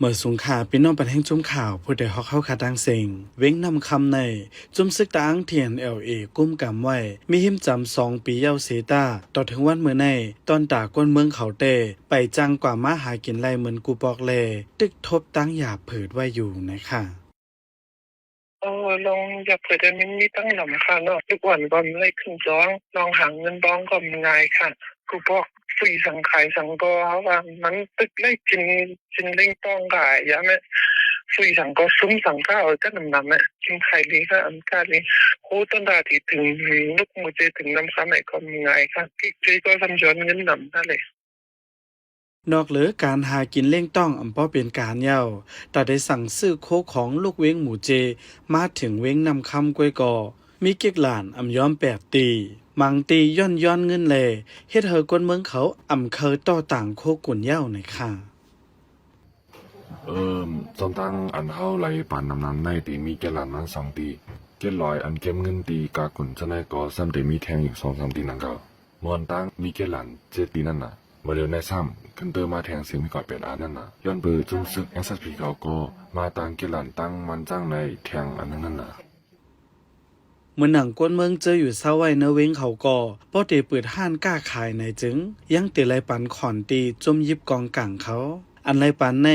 เมื่อสงขาพี่น้องปันแห่งจุ้มข่าวผู้ใดฮอกเข้าขาดังเซ็งเว้งนำคำในจุ้มซึกตาอังเทียนกุ้มกำไว้มีหิมจำ2 ปีเย้าเสตาต่อถึงวันเมื่อในตอนตาก้นเมืองเขาเตไปจังกว่ามาหากินไรเหมือนกูบอกเลตึกทบตั้งหยาบเผิดไว้อยู่นะคะลองอยากเปิดอันนี้มีตั้งหลำค่ะเนาะทุกวันก็ไม่ขึ้นจ้องลองหาเงินบ้องก็ง่ายค่ะกูบอกฟรีสังขายสังก็เขาว่ามันตึกได้จินเล่งต้องกายยะแม่ฟรีสังก็ซุ้มสังข้าวก็นำแม่กินไข่ดีค่ะอันการนี้โคต้นดาที่ถึงลูกมือเจถึงน้ำซ้ำไหนก็ง่ายค่ะกิ๊กเจก็ทำจนเงินนำนั่นเลยนอกเหลือการหากินเล่งต้องอำป้อเป็นการเย้าแต่ได้สั่งซื้อโคของลูกเว้งหมูเจมาถึงเว้งนำคำกวยก่อมีเก็กหลานอำย้อม8 ตีมังตีย้อนเงินเลเฮ็ดเฮอกวนเมืองเขาอำเคยต่อต่างโคกุ่นเย้าหน่อยค่ะจำตั้งอันเข้าไรป่านนำในตีมีแกหลานนั้น2 ตีเกลอยอันเก็บเงินตีกากุนจะในก็ซ้ำตีมีแทงอยู่2-3 ตีนั่นก็มวนตั้งมีแกหลาน7 ตีนั่นน่ะมาเร็วในซ้ำขึ้นเตอมาแทงเสียงมีก่อนเป็นอันนั่นน่ะย้อนเบอร์จุ้มซึกSSP เขาก็มาตั้งเกหลานตั้งมันจ้างในแทงอันนั่นน่ะเมื่อหนังกวนเมืองเจออยู่เศร้าไว้เนเว้งเขาก็ป้อเตเปิดห้านกล้าขายในจึงยังติไรปันขอนตีจมยิบกองกลางเขาอันไรปันใน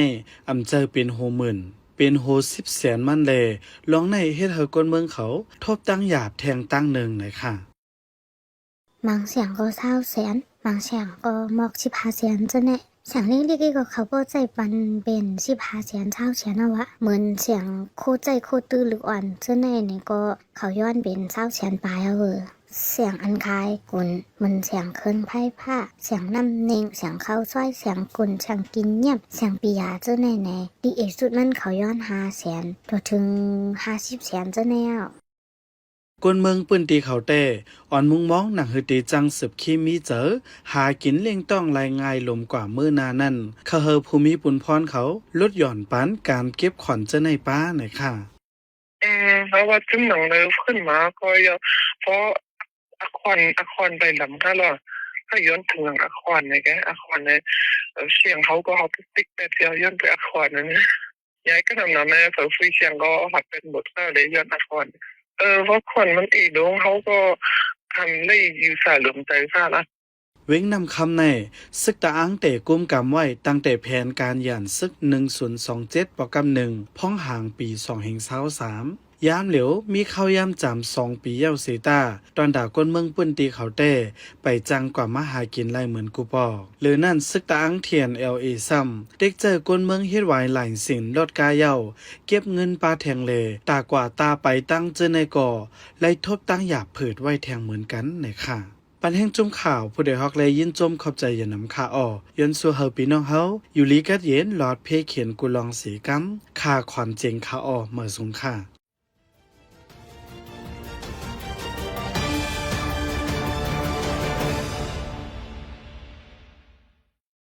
อำเจอเป็นโหหมื่นเป็นโห10 แสนมันเลลองในเฮ็ดเฮอกวนเมืองเขาทบตั้งหยาบแทงตั้งหนึ่งเลยค่ะบางเสียงก็20 แสนบางเสียงก็มอก15 แสนจะแน่เสียงเล็กๆก็เขาบ่ใจปันเป็น15 แสน20 แสนเอาวะเหมือนเสียงโคใจโคตื้อหรืออ่อนจะแน่นี่ก็เขาย้อนเป็น20 แสนปลายเอาเสียงอันคายกุนมันเสียงเคินไพ่ผ้าเสียงน้ำเนงเสียงเข้าซ้อยเสียงกุนเสียงกินเงียบเสียงปียาเจ้าแน่ดีเอกสุดมันเขาย้อน5 แสนตัวถึง50 แสนเจ้าแน่กวนเมืองปืนตีเขาเต้อ่อนมุงมองหนังฮือตีจังสืบคีมีเจอหากินเลี่ยงต้องรายง่ายลมกว่ามื้อนานั่นเขาเฮอภูมิปุนพรเขาลดหย่อนปานการเก็บขอนเจ้าในป้าหน่อยค่ะเพราะว่าจุ่มหนังเลยขึ้นมาก็เยอะเพราะอคอนไปลำก็หรอถ้าย้อนถึงอคอนเนี่ยแกอคอนเนี่ยเสียงเขาก็เขาติ๊กแต่เดียวย้อนไปอคอนนั่นย้ายก็ทำนะแม่เผอฟรีเสียงก็หัดเป็นบทก็เลยย้อนอคอนเพราะคนมันอีดงเขาก็ทำได้อยู่สายลมใจซ่าละเว้งนำคำในซึกตาอังเตะกุมกำไว้ตั้งแต่แผนการย่านซึก1027ประกำ1พ้องห่างปี2023ยามเหลียวมีเข้ายามจำ2 ปีเย้าเซตาตอนด่าก้นเมืองปื้นตีเขาเต้ไปจังกว่ามาหากินไรเหมือนกูปอหรือนั่นซึกตาอังเทียนซ้ำเด็กเจอก้นเมืองเฮ็ดไว้หลายสินลดกาเย้าเก็บเงินปลาแทงเลตากว่าตาไปตั้งเจอในก่อไล่ทบตั้งหยาบเผิดไว้แทงเหมือนกันในค่ะปันแห่งจุ่มข่าวผู้ใดฮอกเลยยินจมขอบใจอย่านำค่าอ้อยนสู่เฮาพี่น้องเฮาอยู่ลีกัดเย็นหลอดเพเขียนกุลองสีกำค่าขวัญเจงค่าอ้อเมื่อสูงค่ะ